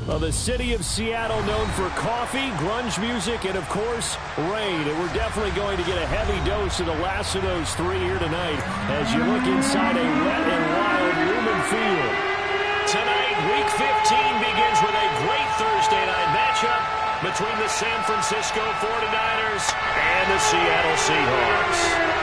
Well, the city of Seattle known for coffee, grunge music, and, of course, rain. And we're definitely going to get a heavy dose of the last of those three here tonight as you look inside a wet and wild Lumen Field. Tonight, Week 15 begins with a great Thursday night matchup between the San Francisco 49ers and the Seattle Seahawks.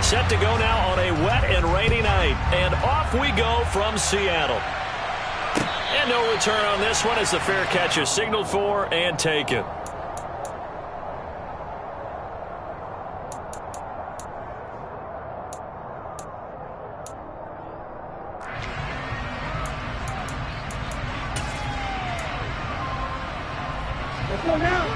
Set to go now on a wet and rainy night. And off we go from Seattle. And no return on this one as the fair catch is signaled for and taken. Let's go now.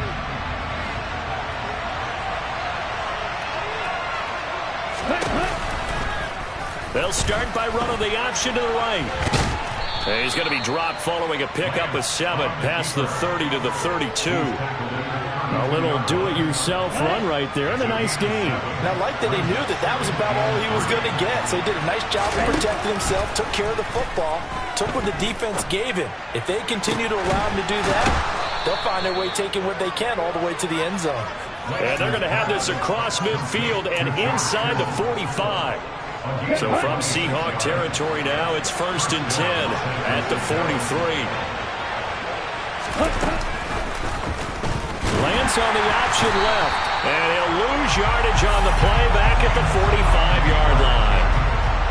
They'll start by running the option to the right. And he's going to be dropped following a pickup of 7 past the 30 to the 32. A little do-it-yourself run right there and a nice gain. And I like that he knew that that was about all he was going to get. So he did a nice job of protecting himself, took care of the football, took what the defense gave him. If they continue to allow him to do that, they'll find their way taking what they can all the way to the end zone. And they're going to have this across midfield and inside the 45. So from Seahawk territory now, it's 1st and 10 at the 43. Lance on the option left. And he'll lose yardage on the play back at the 45-yard line.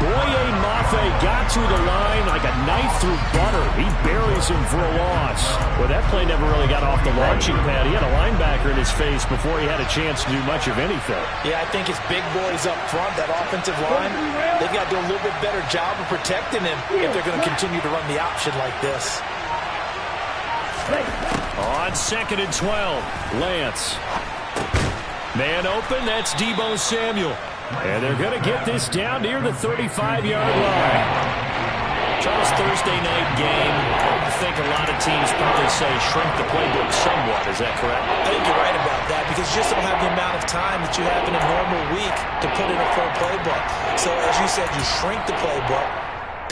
Boye Mafe got to the line like a knife through butter. He buries him for a loss. Well, that play never really got off the launching pad. He had a linebacker in his face before he had a chance to do much of anything. Yeah, I think his big boys up front, that offensive line, they've got to do a little bit better job of protecting him if they're going to continue to run the option like this. On 2nd and 12, Lance. man open, that's Deebo Samuel. And they're going to get this down near the 35-yard line. Charles, Thursday night game, I think a lot of teams probably say shrink the playbook somewhat. Is that correct? I think you're right about that because you just don't have the amount of time that you have in a normal week to put in a full playbook. So as you said, you shrink the playbook,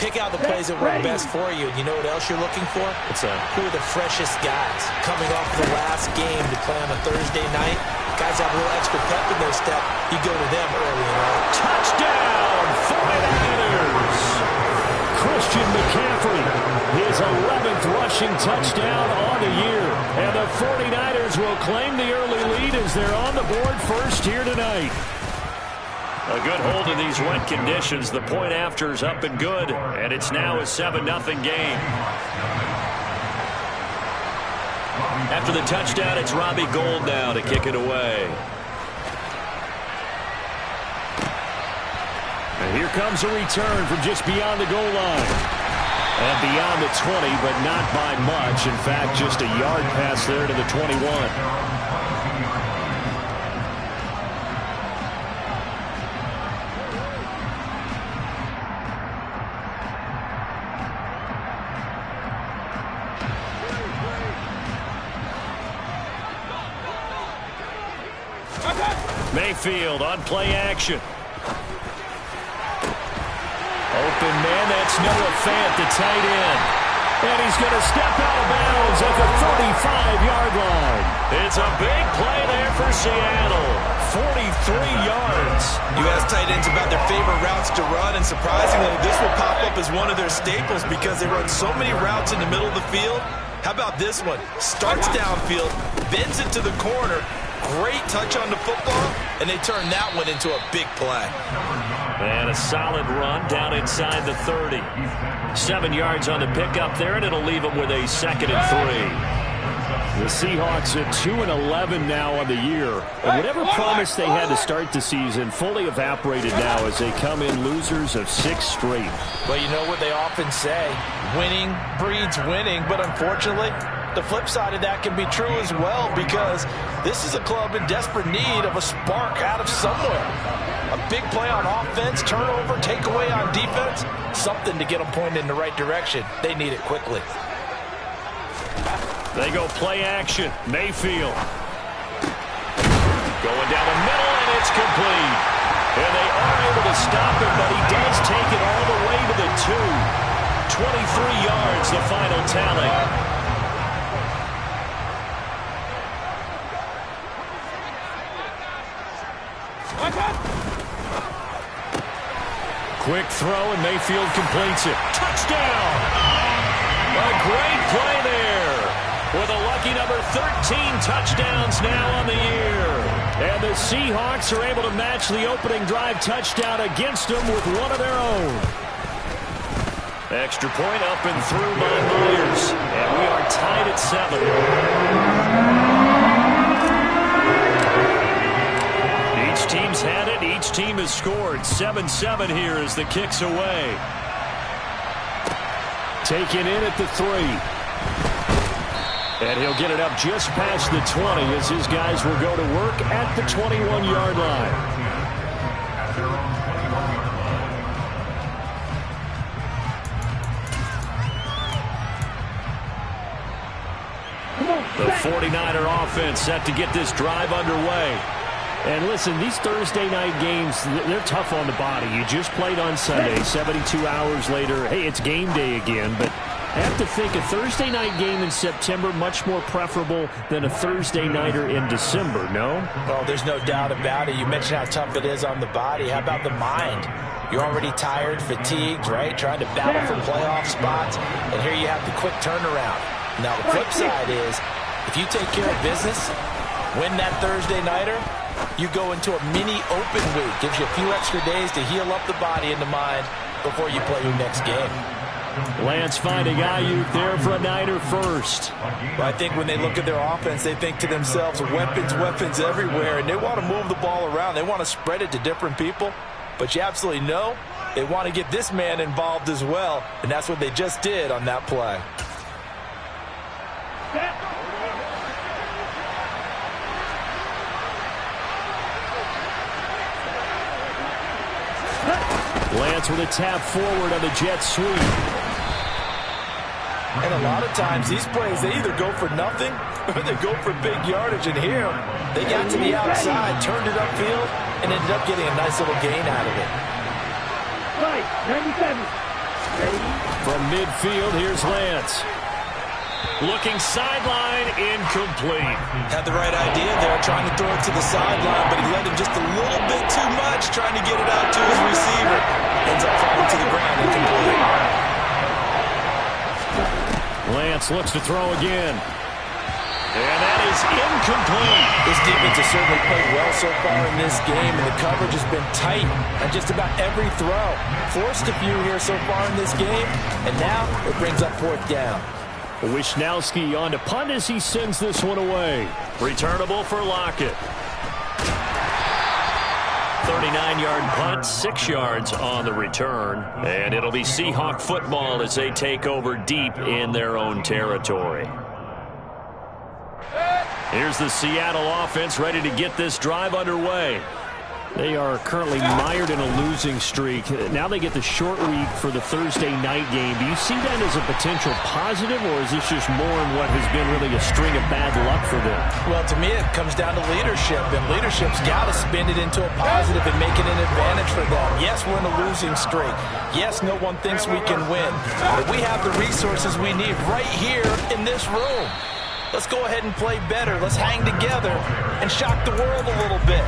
pick out the plays that work best for you. And you know what else you're looking for? What's that? Who are the freshest guys coming off the last game to play on a Thursday night? Guys have a little extra pep in their step. You go to them early on. Touchdown, 49ers! Christian McCaffrey, his 11th rushing touchdown on the year. And the 49ers will claim the early lead as they're on the board first here tonight. A good hold in these wet conditions. The point after is up and good, and it's now a 7-0 game. After the touchdown, it's Robbie Gould now to kick it away. And here comes a return from just beyond the goal line. And beyond the 20, but not by much. In fact, just a yard pass there to the 21. Mayfield on play action. Open man, that's Noah Fant, the tight end. And he's going to step out of bounds at the 35-yard line. It's a big play there for Seattle. 43 yards. You ask tight ends about their favorite routes to run, and surprisingly, this will pop up as one of their staples because they run so many routes in the middle of the field. How about this one? Starts downfield, bends it to the corner, great touch on the football, and they turn that one into a big play. And a solid run down inside the 30. 7 yards on the pickup there, and it'll leave them with a 2nd and 3. The Seahawks at 2-11 now on the year. And whatever promise they had to start the season fully evaporated now as they come in losers of 6 straight. Well, you know what they often say, winning breeds winning, but unfortunately, the flip side of that can be true as well because this is a club in desperate need of a spark out of somewhere. A big play on offense, turnover, takeaway on defense, something to get them pointed in the right direction. They need it quickly. They go play action. Mayfield. Going down the middle. it's complete. And they are able to stop him, but he does take it all the way to the 2. 23 yards, the final tally. Quick throw, and Mayfield completes it. Touchdown! A great play there. With a lucky number 13 touchdowns now on the year. And the Seahawks are able to match the opening drive touchdown against them with one of their own. Extra point up and through by Myers. And we are tied at 7. Each team's had it. Each team has scored. 7-7 here as the kick's away. Taken in at the 3. And he'll get it up just past the 20 as his guys will go to work at the 21-yard line. The 49er offense set to get this drive underway. And listen, these Thursday night games, they're tough on the body. You just played on Sunday, 72 hours later. Hey, it's game day again, but I have to think a Thursday night game in September much more preferable than a Thursday nighter in December, no? Well, there's no doubt about it. You mentioned how tough it is on the body. How about the mind? You're already tired, fatigued, right? Trying to battle for playoff spots. And here you have the quick turnaround. Now, the flip side is, if you take care of business, win that Thursday nighter, you go into a mini open week. Gives you a few extra days to heal up the body and the mind before you play your next game. Lance finding Ayuk there for a Niner first. Well, I think when they look at their offense, they think to themselves, weapons, weapons everywhere, and they want to move the ball around. They want to spread it to different people, but you absolutely know they want to get this man involved as well, and that's what they just did on that play. Lance with a tap forward on the jet sweep. And a lot of times these plays, they either go for nothing or they go for big yardage. And here, they got to the outside, turned it upfield, and ended up getting a nice little gain out of it. Right, 97. From midfield, here's Lance. Looking sideline, incomplete. Had the right idea there, trying to throw it to the sideline, but he let him just a little bit too much, trying to get it out to his receiver. Ends up falling to the ground, incomplete. Lance looks to throw again. And that is incomplete. This defense has certainly played well so far in this game, and the coverage has been tight on just about every throw. Forced a few here so far in this game, and now it brings up 4th down. Wisnowski on to punt as he sends this one away. Returnable for Lockett. 39-yard punt, 6 yards on the return. And it'll be Seahawk football as they take over deep in their own territory. Here's the Seattle offense ready to get this drive underway. They are currently mired in a losing streak. Now they get the short week for the Thursday night game. Do you see that as a potential positive, or is this just more in what has been really a string of bad luck for them? Well, to me, it comes down to leadership, and leadership's got to spin it into a positive and make it an advantage for them. Yes, we're in a losing streak. Yes, no one thinks we can win. But we have the resources we need right here in this room. Let's go ahead and play better. Let's hang together and shock the world a little bit.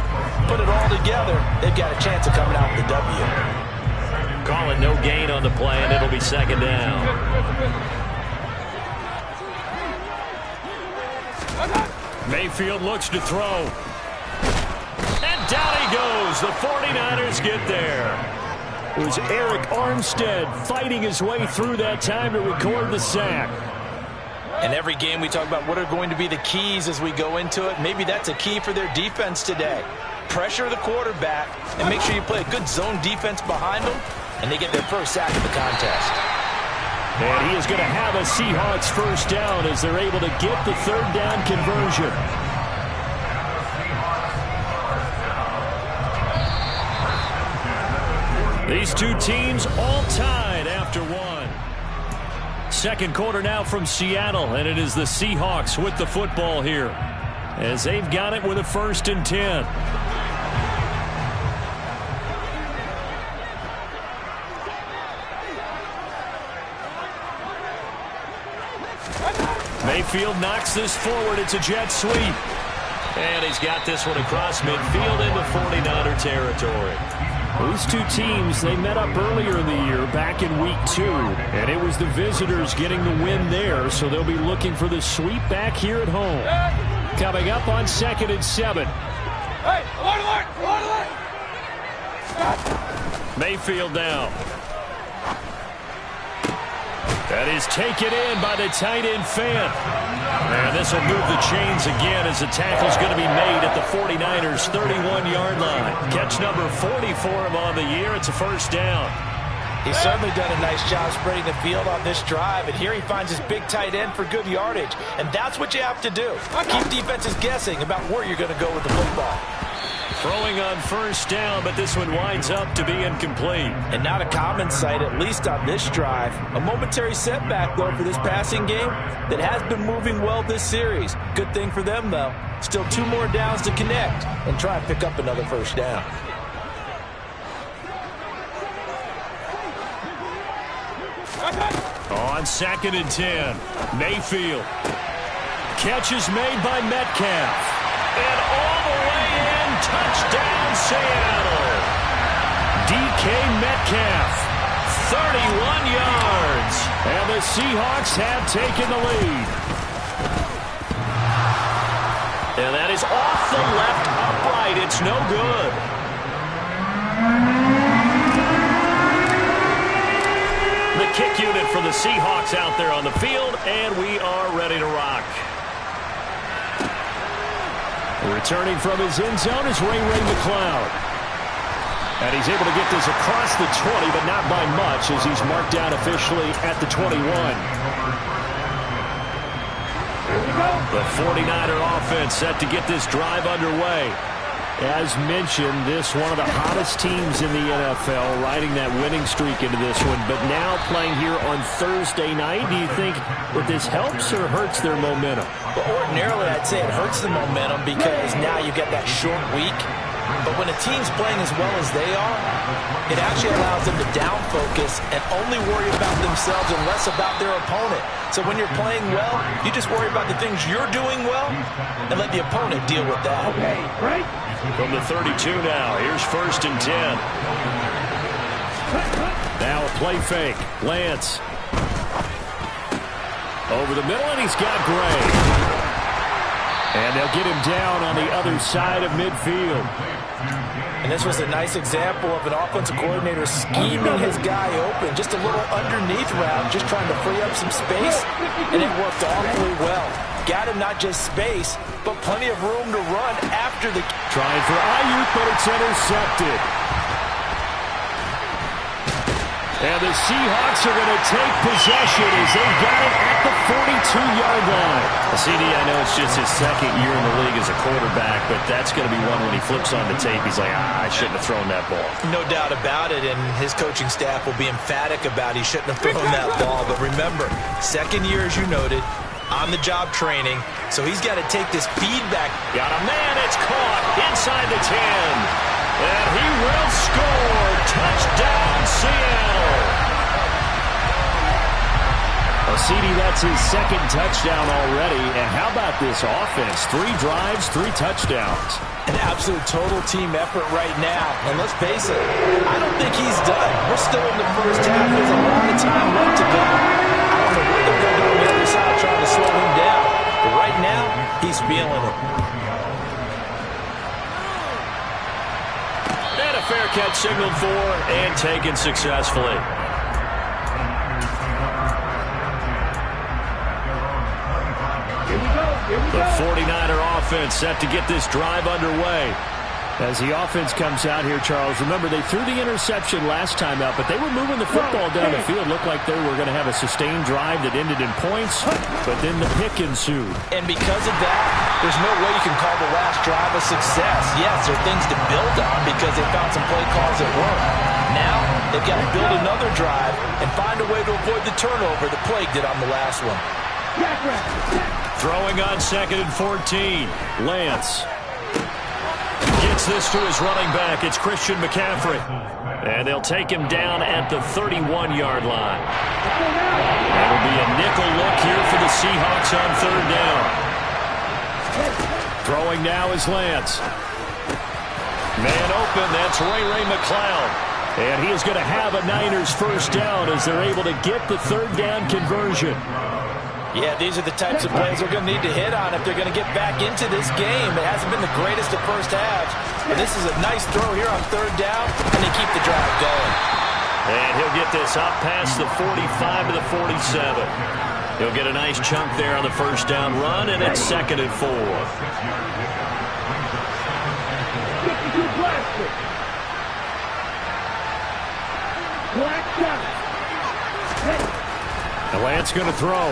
Put it all together. They've got a chance of coming out with the W. Call it no gain on the play, and it'll be 2nd down. Mayfield looks to throw. And down he goes. The 49ers get there. It was Eric Armstead fighting his way through that time to record the sack. In every game we talk about what are going to be the keys as we go into it. Maybe that's a key for their defense today. Pressure the quarterback and make sure you play a good zone defense behind them, and they get their first sack of the contest. And he is going to have a Seahawks first down as they're able to get the 3rd down conversion. These two teams all tied after one. 2nd quarter now from Seattle, and it is the Seahawks with the football here as they've got it with a 1st and 10. Mayfield knocks this forward. It's a jet sweep. And he's got this one across midfield into 49er territory. These two teams, they met up earlier in the year, back in week 2. And it was the visitors getting the win there, so they'll be looking for the sweep back here at home. Coming up on 2nd and 7. Hey, alert! Mayfield down. That is taken in by the tight end Fant. And this will move the chains again as the tackle's going to be made at the 49ers' 31-yard line. Catch number 40 for him on the year. It's a first down. He's certainly done a nice job spreading the field on this drive, and here he finds his big tight end for good yardage. And that's what you have to do. Keep defenses guessing about where you're going to go with the football. Throwing on first down, but this one winds up to be incomplete. And not a common sight, at least on this drive. A momentary setback, though, for this passing game that has been moving well this series. Good thing for them, though. Still 2 more downs to connect and try and pick up another first down. On 2nd and 10, Mayfield. Catch is made by Metcalf. And all the way in, touchdown Seattle. DK Metcalf, 31 yards. And the Seahawks have taken the lead. And that is off the left upright. It's no good. The kick unit for the Seahawks out there on the field, and we are ready to rock. Returning from his end zone is Ray McCloud. And he's able to get this across the 20, but not by much, as he's marked down officially at the 21. The 49er offense set to get this drive underway. As mentioned, this one of the hottest teams in the NFL, riding that winning streak into this one, but now playing here on Thursday night. Do you think that this helps or hurts their momentum? Well, ordinarily, I'd say it hurts the momentum because now you get that short week. But when a team's playing as well as they are, it actually allows them to down focus and only worry about themselves and less about their opponent. So when you're playing well, you just worry about the things you're doing well and let the opponent deal with that. Okay, right? From the 32 now, here's 1st and 10. Now a play fake. Lance. Over the middle, and he's got Gray. And they'll get him down on the other side of midfield. And this was a nice example of an offensive coordinator scheming his guy open. Just a little underneath route, just trying to free up some space. And it worked awfully well. Got him not just space, but plenty of room to run after the... Trying for Ayuk, but it's intercepted. And the Seahawks are going to take possession as they've got it at the 42-yard line. CD, I know it's just his 2nd year in the league as a quarterback, but that's going to be one when he flips on the tape. He's like, I shouldn't have thrown that ball. No doubt about it, and his coaching staff will be emphatic about he shouldn't have thrown that ball. But remember, 2nd year, as you noted, on-the-job training, so he's got to take this feedback. Got a man, it's caught inside the 10. And he will score. Touchdown, Seattle. Well, CD, that's his 2nd touchdown already. And how about this offense? 3 drives, 3 touchdowns. An absolute total team effort right now. And let's face it, I don't think he's done. We're still in the first half. There's a lot of time left to go. I don't know what they're going to do on the other side trying to slow him down. But right now, he's feeling it. And a fair catch signaled for and taken successfully. The 49er offense set to get this drive underway. As the offense comes out here, Charles, remember they threw the interception last time out, but they were moving the football down the field. Looked like they were going to have a sustained drive that ended in points, but then the pick ensued. And because of that, there's no way you can call the last drive a success. Yes, there are things to build on because they found some play calls that work. Now, they've got to build another drive and find a way to avoid the turnover that Plague did on the last one. Throwing on 2nd and 14. Lance gets this to his running back. It's Christian McCaffrey. And they'll take him down at the 31-yard line. That'll be a nickel look here for the Seahawks on third down. Throwing now is Lance. Man open, that's Ray McCloud. And he is going to have a Niners first down as they're able to get the third down conversion. Yeah, these are the types of plays they're going to need to hit on if they're going to get back into this game. It hasn't been the greatest of first halves, but this is a nice throw here on third down, and they keep the drive going. And he'll get this up past the 45 to the 47. He'll get a nice chunk there on the first down run, and it's 2nd and 4. And Lance going to throw.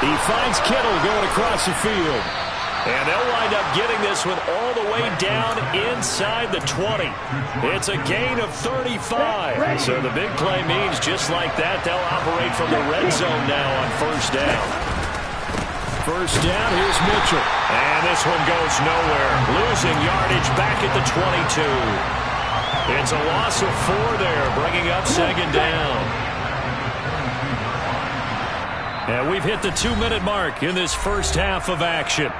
He finds Kittle going across the field. And they'll wind up getting this one all the way down inside the 20. It's a gain of 35. So the big play means just like that, they'll operate from the red zone now on first down. First down, here's Mitchell. And this one goes nowhere. Losing yardage back at the 22. It's a loss of 4 there, bringing up 2nd down. And we've hit the 2-minute mark in this first half of action.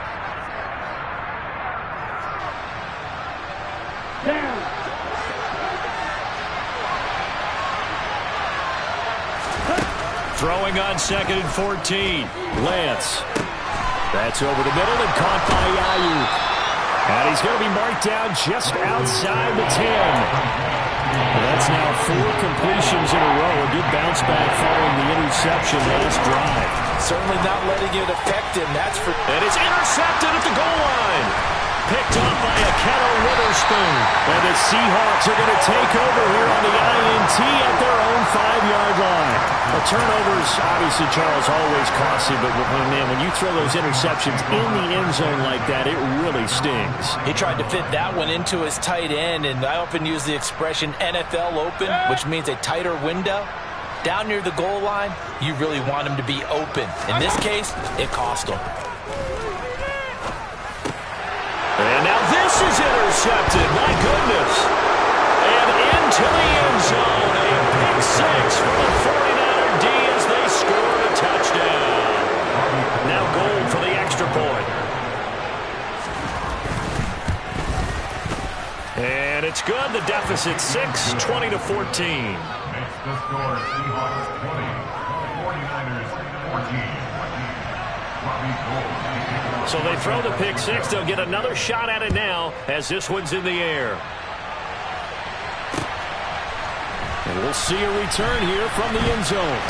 Throwing on 2nd and 14. Lance. That's over the middle and caught by Ayuk. And he's going to be marked down just outside the 10. That's now 4 completions in a row. A good bounce back following the interception last drive. Certainly not letting it affect him. That's for. And it's intercepted at the goal line. Picked up by Aketo Witherspoon. And the Seahawks are going to take over here on the INT at their own 5-yard line. A turnover's obviously, Charles, always costly, but when you throw those interceptions in the end zone like that, it really stings. He tried to fit that one into his tight end, and I often use the expression NFL open, which means a tighter window. Down near the goal line, you really want him to be open. In this case, it cost him. And now this is intercepted. My goodness. And into the end zone. A pick 6 for the 49er D as they score a touchdown. Now goal for the extra point. And it's good. The deficit 6, 20 to 14. Makes the score Seahawks 20, 49ers 14. So they throw the pick 6. They'll get another shot at it now as this one's in the air. And we'll see a return here from the end zone.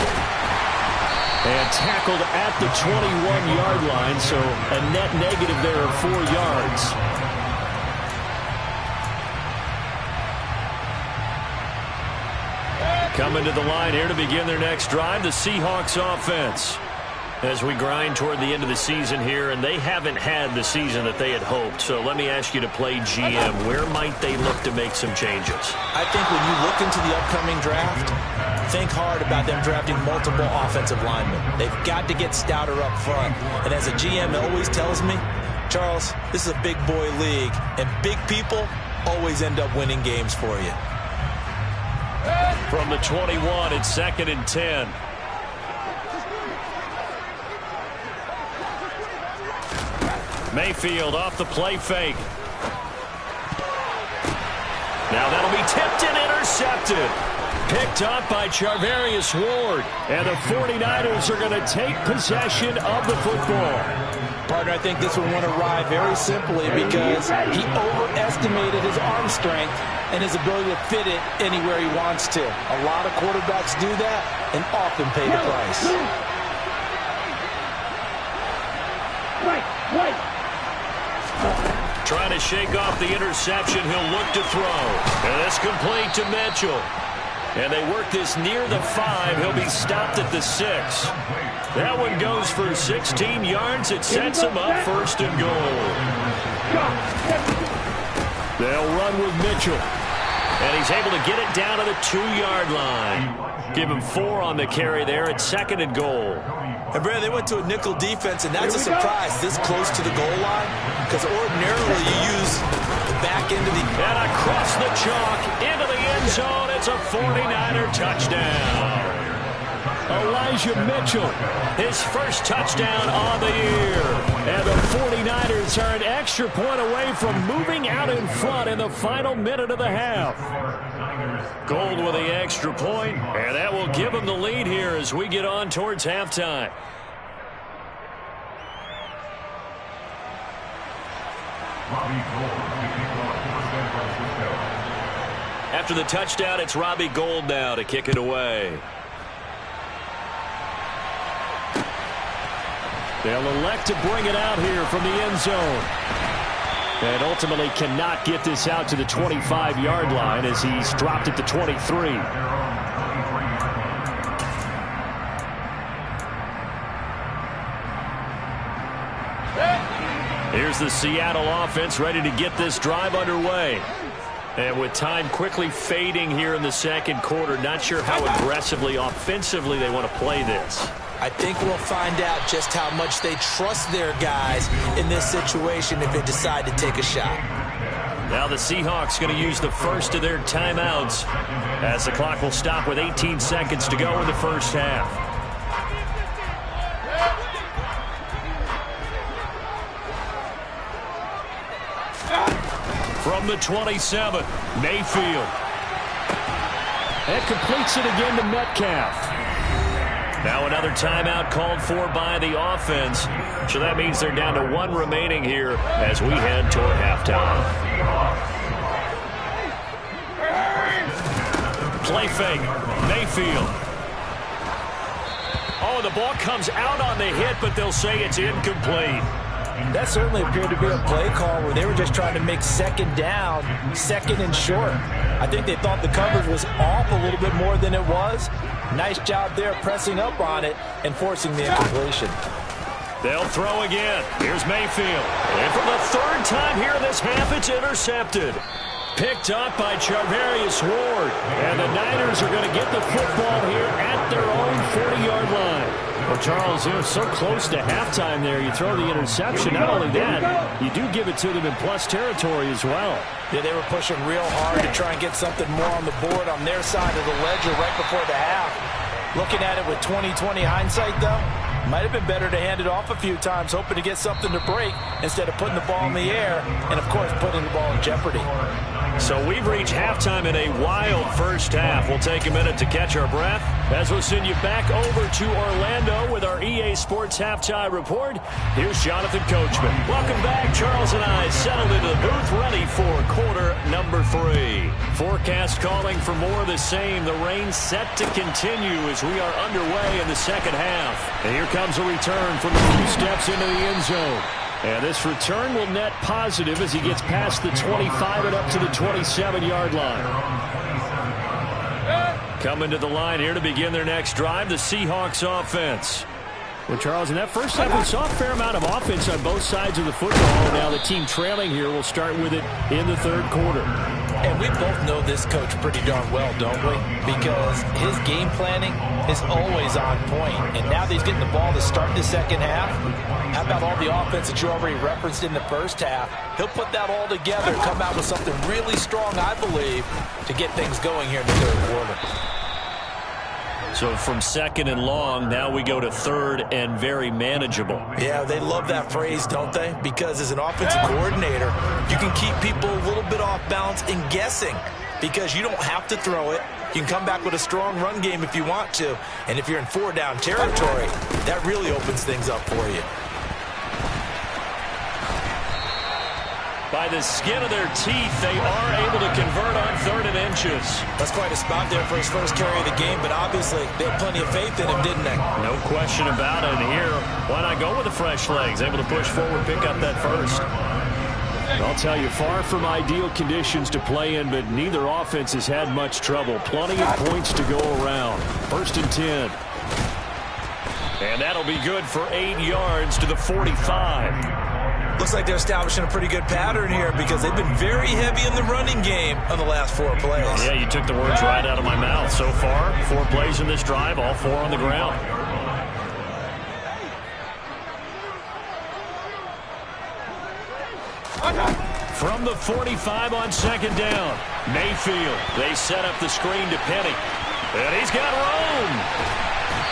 And tackled at the 21-yard line, so a net negative there of 4 yards. Coming to the line here to begin their next drive, the Seahawks offense. As we grind toward the end of the season here, and they haven't had the season that they had hoped. So let me ask you to play GM. Where might they look to make some changes? I think when you look into the upcoming draft, think hard about them drafting multiple offensive linemen. They've got to get stouter up front. And as a GM always tells me, Charles, this is a big boy league, and big people always end up winning games for you. From the 21, it's 2nd and 10. Mayfield off the play fake. Now that'll be tipped and intercepted. Picked up by Charvarius Ward. And the 49ers are going to take possession of the football. Partner, I think this one went awry very simply because he overestimated his arm strength and his ability to fit it anywhere he wants to. A lot of quarterbacks do that and often pay the price. Trying to shake off the interception. He'll look to throw. And it's complete to Mitchell. And they work this near the 5. He'll be stopped at the 6. That one goes for 16 yards. It sets him up 1st and goal. They'll run with Mitchell. And he's able to get it down to the 2-yard line. Give him 4 on the carry there at 2nd and goal. And, Brad, they went to a nickel defense, and that's a surprise this close to the goal line because ordinarily you use back into the... And across the chalk, into the end zone. It's a 49er touchdown. Elijah Mitchell, his first touchdown on the year. And the 49ers are an extra point away from moving out in front in the final minute of the half. Gold with the extra point, and that will give them the lead here as we get on towards halftime. After the touchdown, it's Robbie Gould now to kick it away. They'll elect to bring it out here from the end zone. And ultimately cannot get this out to the 25-yard line as he's dropped it to 23. Here's the Seattle offense ready to get this drive underway. And with time quickly fading here in the second quarter, not sure how aggressively, offensively they want to play this. I think we'll find out just how much they trust their guys in this situation if they decide to take a shot. Now the Seahawks going to use the first of their timeouts as the clock will stop with 18 seconds to go in the first half. From the 27, Mayfield. And completes it again to Metcalf. Now another timeout called for by the offense. So that means they're down to one remaining here as we head toward halftime. Play fake. Mayfield. Oh, the ball comes out on the hit, but they'll say it's incomplete. That certainly appeared to be a play call where they were just trying to make second down, second and short. I think they thought the coverage was off a little bit more than it was. Nice job there pressing up on it and forcing the incompletion. They'll throw again. Here's Mayfield. And for the third time here in this half, it's intercepted. Picked up by Charvarius Ward. And the Niners are going to get the football here at their own 40-yard line. Well, Charles, they're so close to halftime there. You throw the interception. Not only that, you do give it to them in plus territory as well. Yeah, they were pushing real hard to try and get something more on the board on their side of the ledger right before the half. Looking at it with 20/20 hindsight, though, might have been better to hand it off a few times, hoping to get something to break instead of putting the ball in the air and, of course, putting the ball in jeopardy. So we've reached halftime in a wild first half. We'll take a minute to catch our breath as we'll send you back over to Orlando with our EA Sports Halftime Report. Here's Jonathan Coachman. Welcome back. Charles and I settled into the booth ready for quarter number 3. Forecast calling for more of the same. The rain set to continue as we are underway in the second half. And here comes a return from a few steps into the end zone. And this return will net positive as he gets past the 25 and up to the 27-yard line. Coming to the line here to begin their next drive, the Seahawks offense. Well, Charles, in that first half, we saw a fair amount of offense on both sides of the football. Now the team trailing here will start with it in the third quarter. And we both know this coach pretty darn well, don't we? Because his game planning is always on point. And now that he's getting the ball to start the second half, how about all the offense that you already referenced in the first half? He'll put that all together and come out with something really strong, I believe, to get things going here in the third quarter. So from second and long, now we go to third and very manageable. Yeah, they love that phrase, don't they? Because as an offensive coordinator, you can keep people a little bit off balance and guessing because you don't have to throw it. You can come back with a strong run game if you want to. And if you're in 4-down territory, that really opens things up for you. By the skin of their teeth, they are able to convert on 3rd and inches. That's quite a spot there for his first carry of the game, but obviously they had plenty of faith in him, didn't they? No question about it. And here, why not go with the fresh legs? Able to push forward, pick up that first. I'll tell you, far from ideal conditions to play in, but neither offense has had much trouble. Plenty of points to go around. 1st and 10. And that'll be good for 8 yards to the 45. Looks like they're establishing a pretty good pattern here because they've been very heavy in the running game on the last 4 plays. Yeah, you took the words right out of my mouth. So far, 4 plays in this drive, all 4 on the ground. From the 45 on second down. Mayfield. They set up the screen to Penny. And he's got room.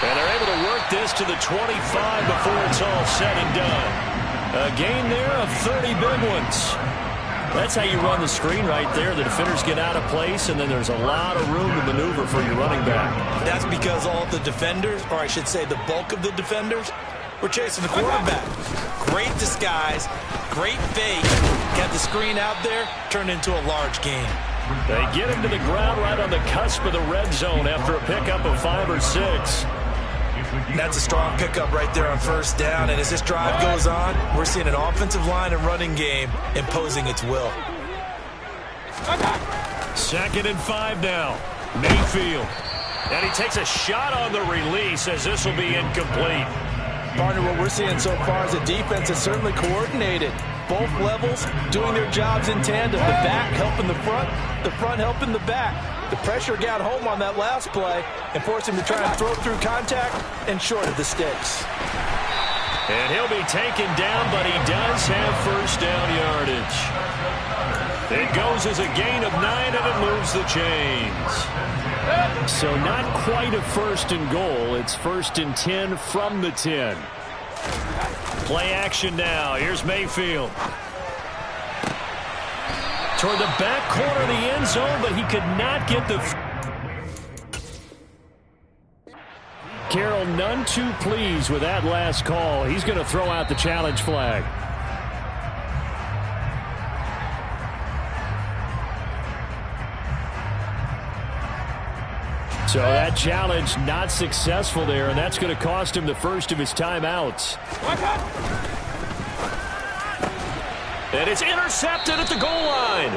And they're able to work this to the 25 before it's all said and done. A gain there of 30 big ones. That's how you run the screen right there. The defenders get out of place, and then there's a lot of room to maneuver for your running back. That's because all the defenders, or I should say the bulk of the defenders, were chasing the quarterback. Great disguise, great fake. Got the screen out there, turned into a large gain. They get him to the ground right on the cusp of the red zone after a pickup of 5 or 6. That's a strong pickup right there on first down. And as this drive goes on, we're seeing an offensive line and running game imposing its will. 2nd and 5 now. Mayfield. And he takes a shot on the release as this will be incomplete. Partner, what we're seeing so far is a defense that's certainly coordinated. Both levels doing their jobs in tandem. The back helping the front helping the back. The pressure got home on that last play and forced him to try and throw through contact and short of the sticks. And he'll be taken down, but he does have first down yardage. It goes as a gain of 9, and it moves the chains. So not quite a 1st and goal. It's 1st and 10 from the 10. Play action now. Here's Mayfield. Toward the back corner of the end zone, but he could not get the... Carroll, none too pleased with that last call. He's going to throw out the challenge flag. So that challenge not successful there, and that's going to cost him the first of his timeouts. And it's intercepted at the goal line.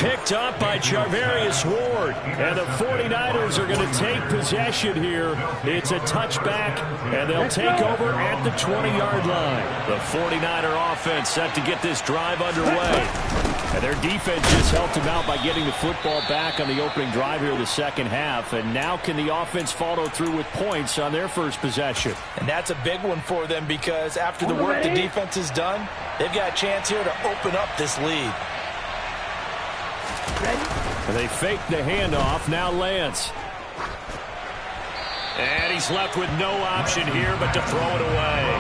Picked up by Charvarius Ward. And the 49ers are going to take possession here. It's a touchback, and they'll take over at the 20-yard line. The 49er offense set to get this drive underway. And their defense just helped him out by getting the football back on the opening drive here in the second half. And now can the offense follow through with points on their first possession? And that's a big one for them because after the work the defense has done, they've got a chance here to open up this lead. And they fake the handoff. Now Lance. And he's left with no option here but to throw it away.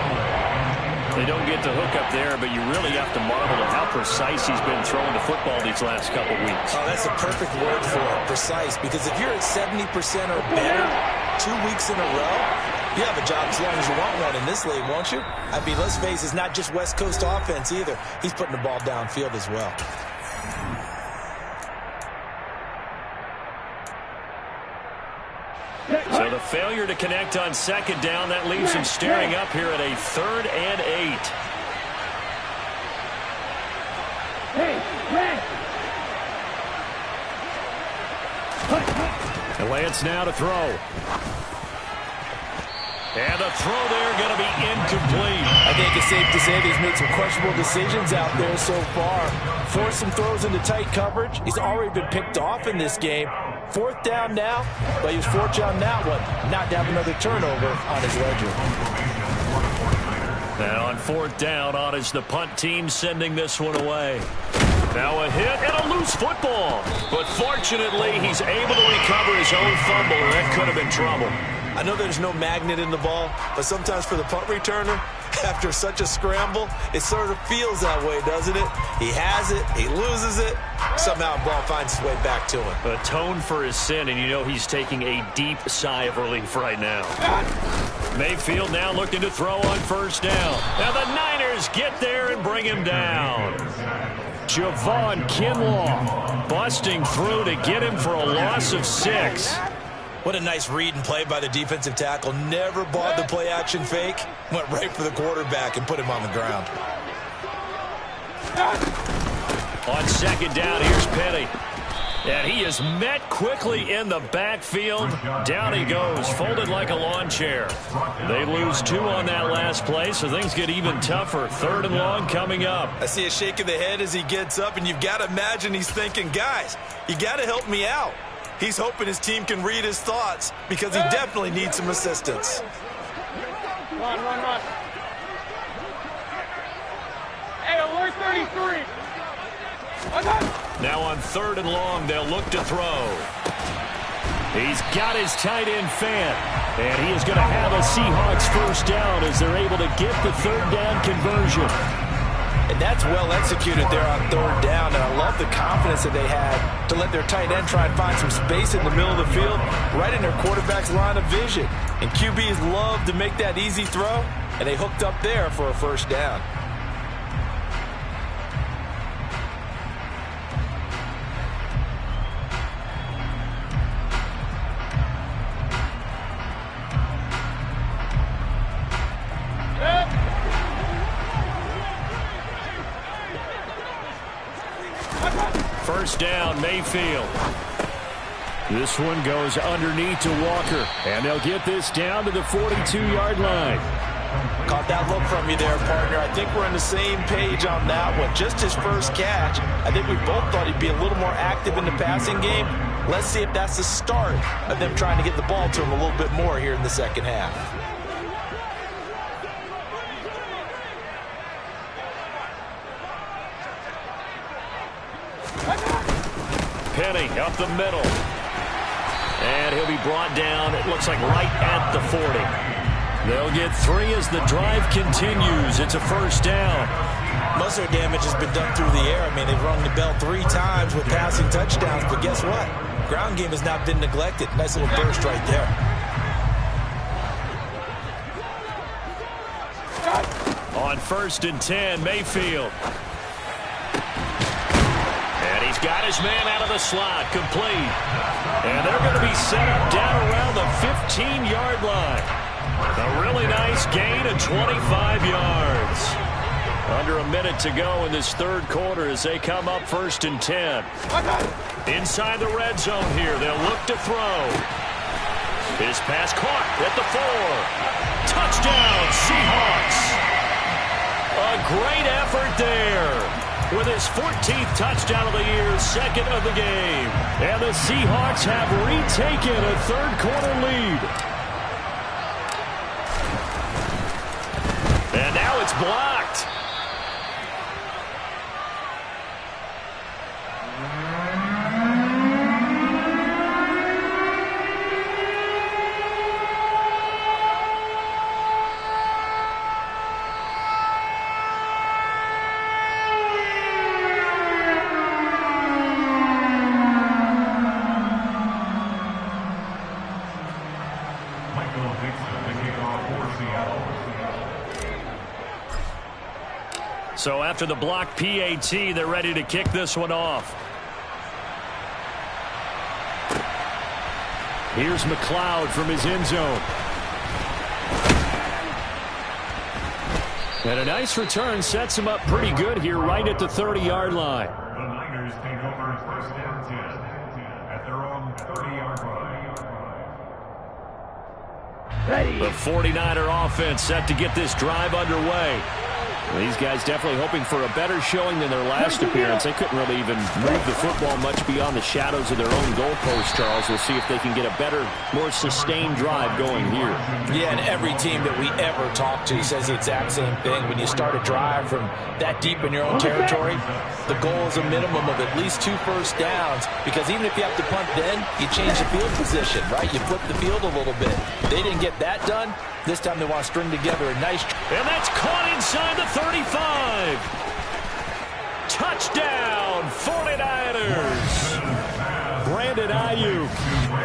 They don't get the hook up there, but you really have to marvel at how precise he's been throwing the football these last couple weeks. Oh, that's a perfect word for it, precise, because if you're at 70% or better 2 weeks in a row, you have a job as long as you want one in this league, won't you? I mean, let's face it, it's not just West Coast offense either. He's putting the ball downfield as well. So the failure to connect on second down, that leaves him staring up here at a 3rd and 8. And Lance now to throw. And the throw there going to be incomplete. I think it's safe to say that he's made some questionable decisions out there so far. Forced some throws into tight coverage. He's already been picked off in this game. 4th down now, but he was fortunate on that one, not to have another turnover on his ledger. Now on 4th down, on is the punt team sending this one away. Now a hit and a loose football. But fortunately, he's able to recover his own fumble, and that could have been trouble. I know there's no magnet in the ball, but sometimes for the punt returner, after such a scramble, it sort of feels that way, doesn't it? He has it, he loses it, somehow the ball finds its way back to him. Atone for his sin, and you know he's taking a deep sigh of relief right now. Mayfield now looking to throw on first down. Now the Niners get there and bring him down. Javon Kinlaw busting through to get him for a loss of 6. What a nice read and play by the defensive tackle. Never bought the play-action fake. Went right for the quarterback and put him on the ground. On second down, here's Penny. And he is met quickly in the backfield. Down he goes, folded like a lawn chair. They lose 2 on that last play, so things get even tougher. 3rd and long coming up. I see a shake of the head as he gets up, and you've got to imagine he's thinking, guys, you got to help me out. He's hoping his team can read his thoughts because he definitely needs some assistance. Run. Hey, alert 33. Now on 3rd and long, they'll look to throw. He's got his tight end fan. And he is going to have a Seahawks first down as they're able to get the 3rd down conversion. And that's well executed there on 3rd down. And I love the confidence that they had to let their tight end try and find some space in the middle of the field, right in their quarterback's line of vision. And QBs love to make that easy throw, and they hooked up there for a first down. First down, Mayfield. This one goes underneath to Walker, and they'll get this down to the 42-yard line. Caught that look from you there, partner. I think we're on the same page on that one. Just his first catch. I think we both thought he'd be a little more active in the passing game. Let's see if that's the start of them trying to get the ball to him a little bit more here in the second half. Penny up the middle. And he'll be brought down, it looks like right at the 40. They'll get 3 as the drive continues. It's a first down. Most of their damage has been done through the air. I mean, they've rung the bell 3 times with passing touchdowns, but guess what? Ground game has not been neglected. Nice little burst right there. On 1st and 10, Mayfield. And he's got his man out of the slot, complete. And they're going to be set up down around the 15-yard line. A really nice gain of 25 yards. Under a minute to go in this 3rd quarter as they come up 1st and 10. Inside the red zone here, they'll look to throw. His pass caught at the 4. Touchdown, Seahawks. A great effort there. With his 14th touchdown of the year, 2nd of the game. And the Seahawks have retaken a 3rd quarter lead. And now it's blocked. So after the block PAT, they're ready to kick this one off. Here's McLeod from his end zone. And a nice return sets him up pretty good here right at the 30-yard line. The Niners take over 1st and 10 at their own 30-yard line. The 49er offense set to get this drive underway. These guys definitely hoping for a better showing than their last appearance. They couldn't really even move the football much beyond the shadows of their own goalpost, Charles. We'll see if they can get a better, more sustained drive going here. Yeah, and every team that we ever talk to says the exact same thing. When you start a drive from that deep in your own territory, the goal is a minimum of at least 2 first downs, because even if you have to punt then, you change the field position, right? You flip the field a little bit. They didn't get that done. This time they want to string together a nice... And that's caught inside the 35. Touchdown, 49ers. Brandon Ayuk,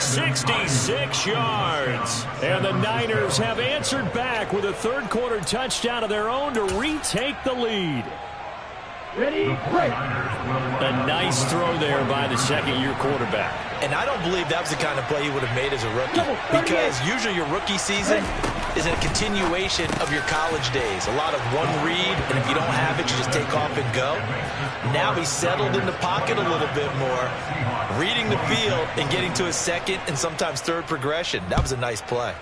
66 yards. And the Niners have answered back with a 3rd quarter touchdown of their own to retake the lead. Ready, break. A nice throw there by the 2nd-year quarterback. And I don't believe that was the kind of play he would have made as a rookie, because usually your rookie season is a continuation of your college days. A lot of one read, and if you don't have it, you just take off and go. Now he's settled in the pocket a little bit more, reading the field and getting to his 2nd and sometimes 3rd progression. That was a nice play.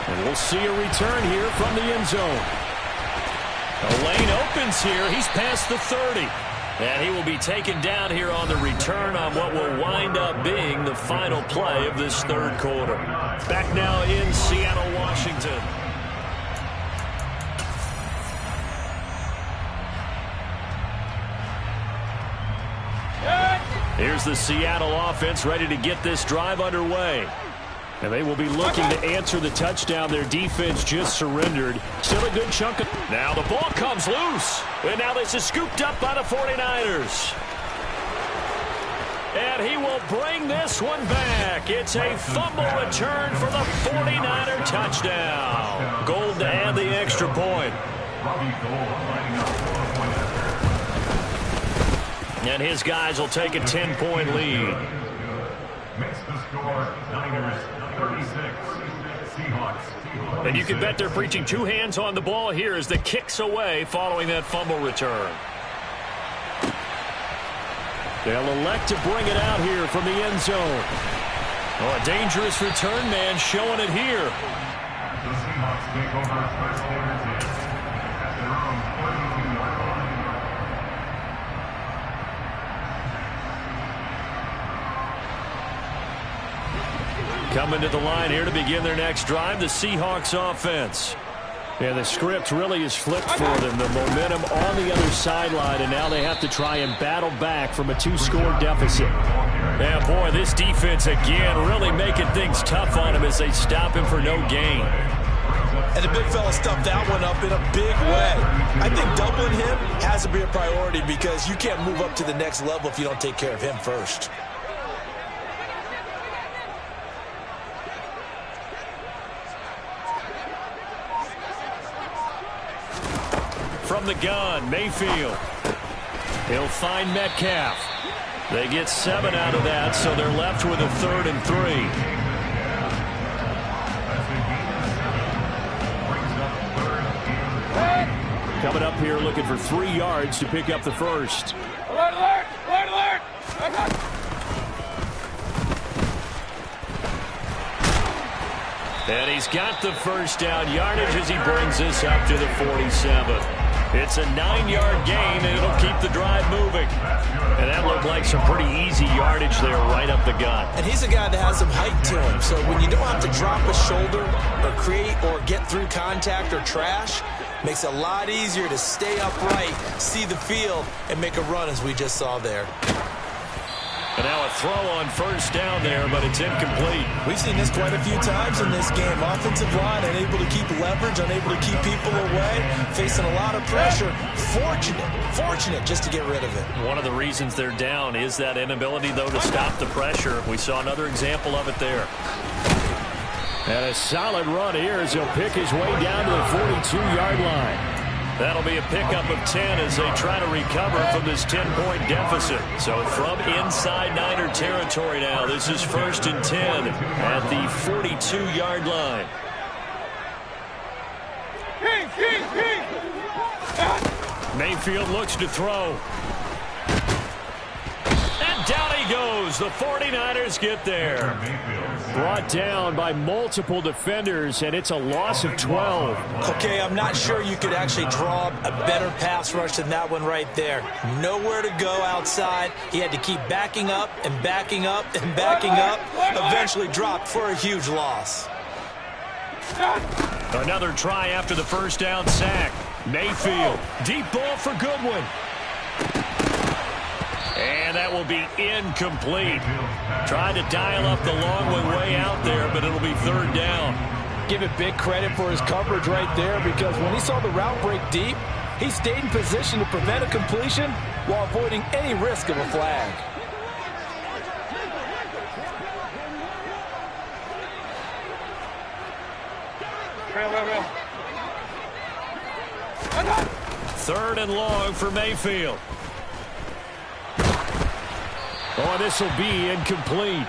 And we'll see a return here from the end zone. The lane opens here. He's past the 30. And he will be taken down here on the return on what will wind up being the final play of this 3rd quarter. Back now in Seattle, Washington. here's the Seattle offense ready to get this drive underway. And they will be looking to answer the touchdown their defense just surrendered. Still a good chunk of... Now the ball comes loose. And now this is scooped up by the 49ers. And he will bring this one back. It's a fumble return for the 49er touchdown. Gold to add the extra point. And his guys will take a 10-point lead. Makes the score Niners 36, Seahawks. And you can bet they're preaching two hands on the ball here as the kicks away following that fumble return. They'll elect to bring it out here from the end zone. Oh, a dangerous return man showing it here. The Seahawks take over first and 10 at their own 42-yard line. Coming to the line here to begin their next drive, the Seahawks offense. And the script really is flipped for them. The momentum on the other sideline, and now they have to try and battle back from a two-score deficit. Yeah, boy, this defense again really making things tough on him as they stop him for no gain. And the big fella stuffed that one up in a big way. I think doubling him has to be a priority because you can't move up to the next level if you don't take care of him first. From the gun, Mayfield. He'll find Metcalf. They get 7 out of that, so they're left with a 3rd and 3. Coming up here looking for 3 yards to pick up the first. Alert, alert, alert, alert. And he's got the first down yardage as he brings this up to the 47. It's a 9-yard gain, and it'll keep the drive moving. And that looked like some pretty easy yardage there right up the gut. And he's a guy that has some height to him, so when you don't have to drop a shoulder or create or get through contact or trash, makes it a lot easier to stay upright, see the field, and make a run as we just saw there. And now a throw on first down there, but it's incomplete. We've seen this quite a few times in this game. Offensive line unable to keep leverage, unable to keep people away, facing a lot of pressure. Fortunate just to get rid of it. One of the reasons they're down is that inability, though, to stop the pressure. We saw another example of it there. And a solid run here as he'll pick his way down to the 42-yard line. That'll be a pickup of 10 as they try to recover from this 10-point deficit. So from inside Niner territory now, this is 1st and 10 at the 42-yard line. Mayfield looks to throw. And down he goes. The 49ers get there. Brought down by multiple defenders, and it's a loss of 12. Okay, I'm not sure you could actually draw a better pass rush than that one right there. Nowhere to go outside. He had to keep backing up and backing up and backing up. Eventually dropped for a huge loss. Another try after the first down sack. Mayfield, deep ball for Goodwin. And that will be incomplete. Tried to dial up the long way out there, but it'll be 3rd down. Give it big credit for his coverage right there because when he saw the route break deep, he stayed in position to prevent a completion while avoiding any risk of a flag. Third and long for Mayfield. Oh, this will be incomplete.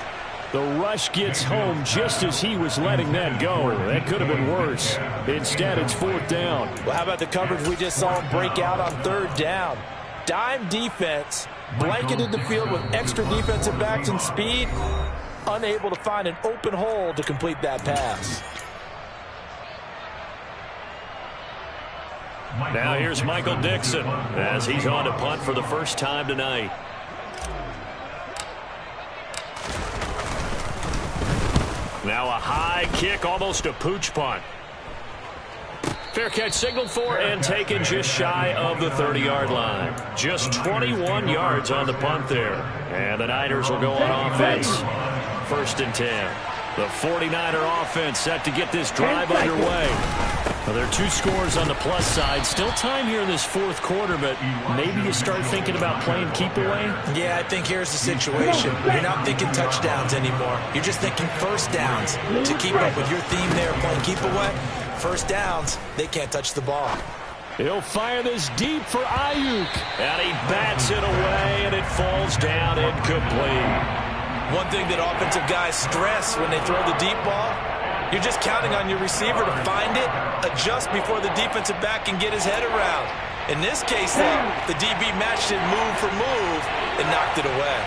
The rush gets home just as he was letting that go. That could have been worse. Instead, it's 4th down. Well, how about the coverage we just saw him break out on 3rd down? Dime defense, blanketed the field with extra defensive backs and speed, unable to find an open hole to complete that pass. Now here's Michael Dixon as he's on to punt for the first time tonight. Now a high kick, almost a pooch punt. Fair catch signaled for and taken just shy of the 30-yard line. Just 21 yards on the punt there. And the Niners will go on offense. 1st and 10. The 49er offense set to get this drive underway. Well, there are 2 scores on the plus side. Still time here in this 4th quarter, but maybe you start thinking about playing keep away? Yeah, I think here's the situation. You're not thinking touchdowns anymore. You're just thinking first downs. To keep up with your theme there, playing keep away, first downs, they can't touch the ball. He'll fire this deep for Ayuk. And he bats it away, and it falls down incomplete. One thing that offensive guys stress when they throw the deep ball, you're just counting on your receiver to find it, adjust before the defensive back can get his head around. In this case, though, the DB matched it move for move and knocked it away.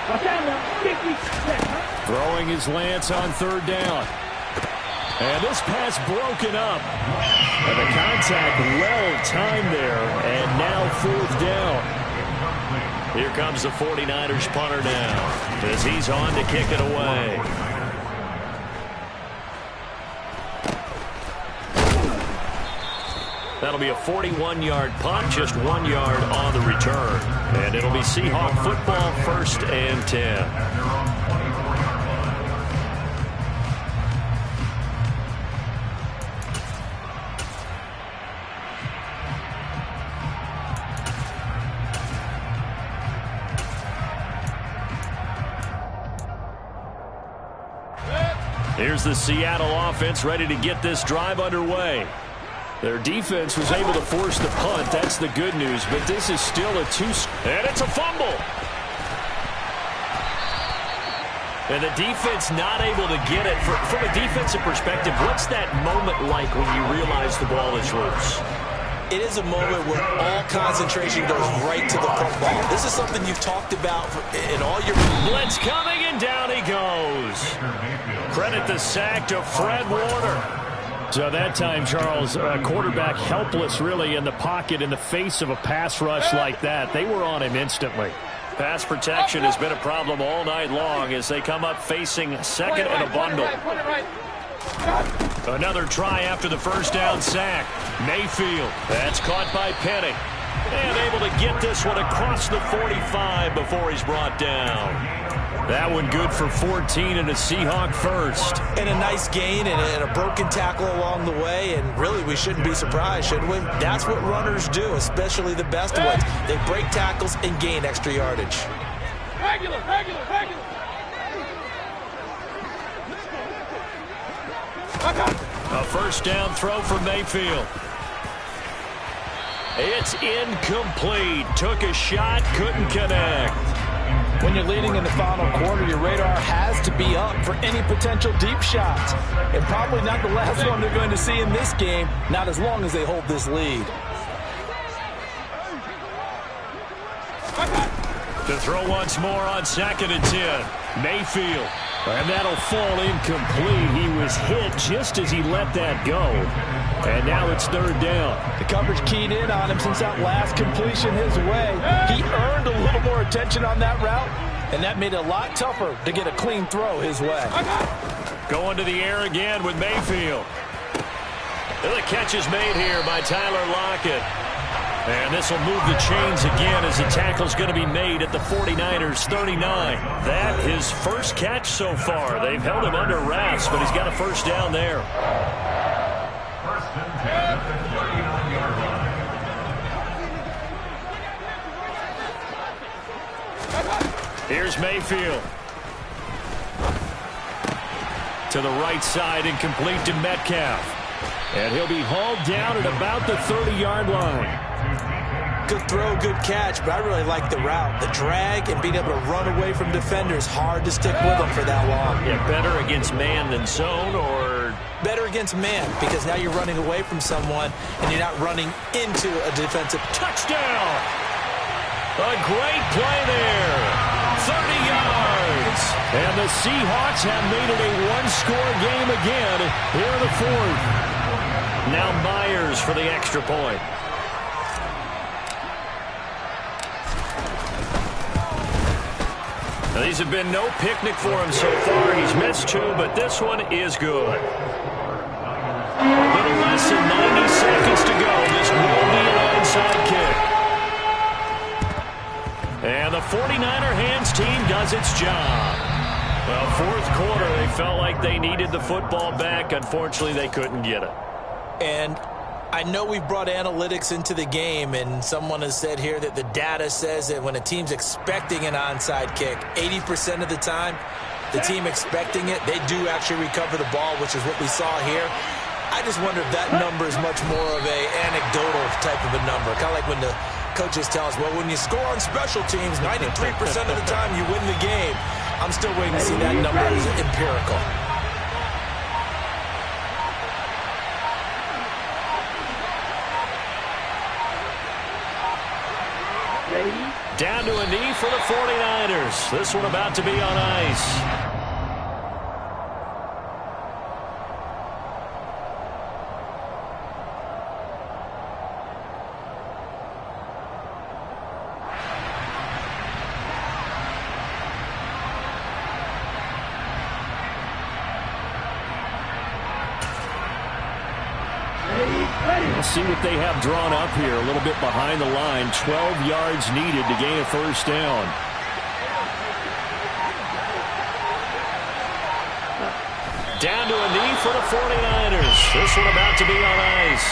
Throwing his lance on 3rd down. And this pass broken up. And the contact well timed there, and now 4th down. Here comes the 49ers punter now as he's on to kick it away. That'll be a 41-yard punt, just 1 yard on the return. And it'll be Seahawk football, 1st and 10. Here's the Seattle offense ready to get this drive underway. Their defense was able to force the punt. That's the good news, but this is still a 2. And it's a fumble. And the defense not able to get it. From a defensive perspective, what's that moment like when you realize the ball is loose? It is a moment where all concentration goes right to the football. This is something you've talked about in all your... Blitz coming, and down he goes. Credit the sack to Fred Warner. So that time, Charles, quarterback helpless really in the pocket in the face of a pass rush like that. They were on him instantly. Pass protection has been a problem all night long as they come up facing second and a bundle. Another try after the 1st down sack. Mayfield, that's caught by Penny. And able to get this one across the 45 before he's brought down. That one good for 14 and a Seahawk 1st. And a nice gain and a broken tackle along the way. And really, we shouldn't be surprised, should we? That's what runners do, especially the best ones. They break tackles and gain extra yardage. Regular. A 1st down throw for Mayfield. It's incomplete. Took a shot, couldn't connect. When you're leading in the final quarter, your radar has to be up for any potential deep shots. And probably not the last one they're going to see in this game, not as long as they hold this lead. To throw once more on 2nd and 10. Mayfield. And that'll fall incomplete. He was hit just as he let that go. And now it's 3rd down. The coverage keyed in on him since that last completion his way. He earned a little more attention on that route, and that made it a lot tougher to get a clean throw his way. Going to the air again with Mayfield. And the catch is made here by Tyler Lockett. And this will move the chains again as the tackle's going to be made at the 49ers 39. That his 1st catch so far. They've held him under wraps, but he's got a 1st down there. 1st and 10 at the 39-yard line. Here's Mayfield. To the right side, incomplete to Metcalf. And he'll be hauled down at about the 30-yard line. Good throw, good catch, but I really like the route. The drag and being able to run away from defenders, hard to stick with them for that long. Yeah, better against man than zone, or? Better against man, because now you're running away from someone and you're not running into a defensive. Touchdown! A great play there. 30 yards. And the Seahawks have made it a one-score game again here in the 4th. Now Myers for the extra point. Now, these have been no picnic for him so far. He's missed 2, but this one is good. A little less than 90 seconds to go. This will be an onside kick. And the 49er hands team does its job. Well, fourth quarter, they felt like they needed the football back. Unfortunately, they couldn't get it. And I know we've brought analytics into the game, and someone has said here that the data says that when a team's expecting an onside kick, 80% of the time, the team expecting it, they do actually recover the ball, which is what we saw here. I just wonder if that number is much more of a anecdotal type of a number. Kind of like when the coaches tell us, well, when you score on special teams, 93% of the time you win the game. I'm still waiting to see that number as empirical. Down to a knee for the 49ers. This one about to be on ice. We'll see what they have drawn up here. A little bit behind the line. 12 yards needed to gain a first down. Down to a knee for the 49ers. This one about to be on ice.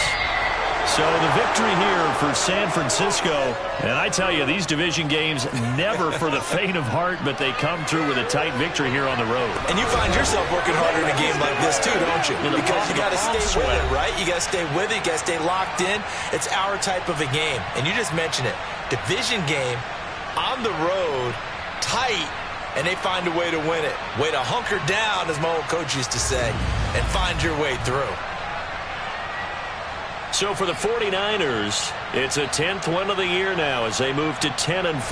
So the victory here for San Francisco. And I tell you, these division games, never for the faint of heart, but they come through with a tight victory here on the road. And you find yourself working harder in a game like this too, don't you? Because you got to stay with it, right? You got to stay with it. You got to stay locked in. It's our type of a game. And you just mentioned it. Division game, on the road, tight, and they find a way to win it. Way to hunker down, as my old coach used to say, and find your way through. So for the 49ers, it's a 10th win of the year now as they move to 10-4.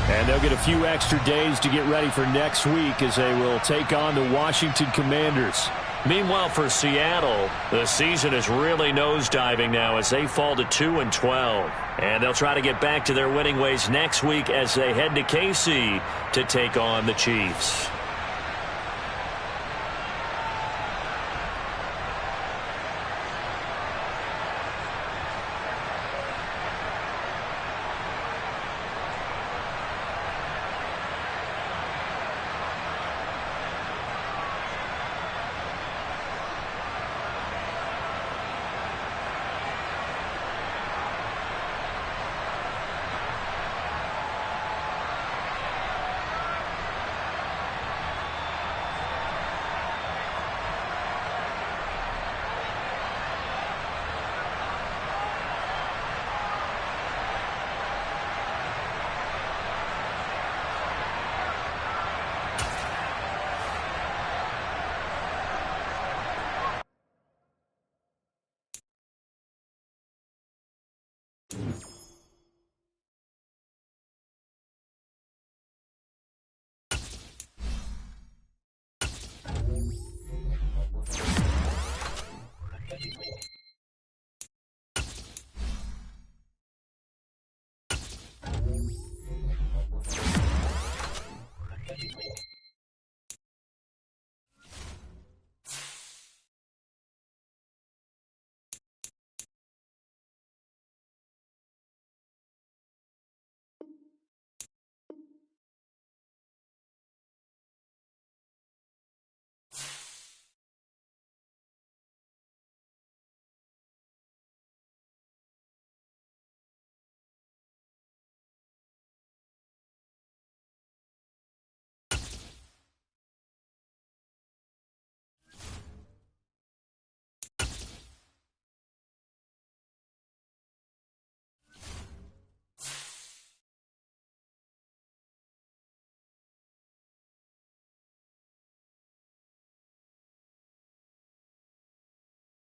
And they'll get a few extra days to get ready for next week as they will take on the Washington Commanders. Meanwhile, for Seattle, the season is really nosediving now as they fall to 2-12. And they'll try to get back to their winning ways next week as they head to KC to take on the Chiefs.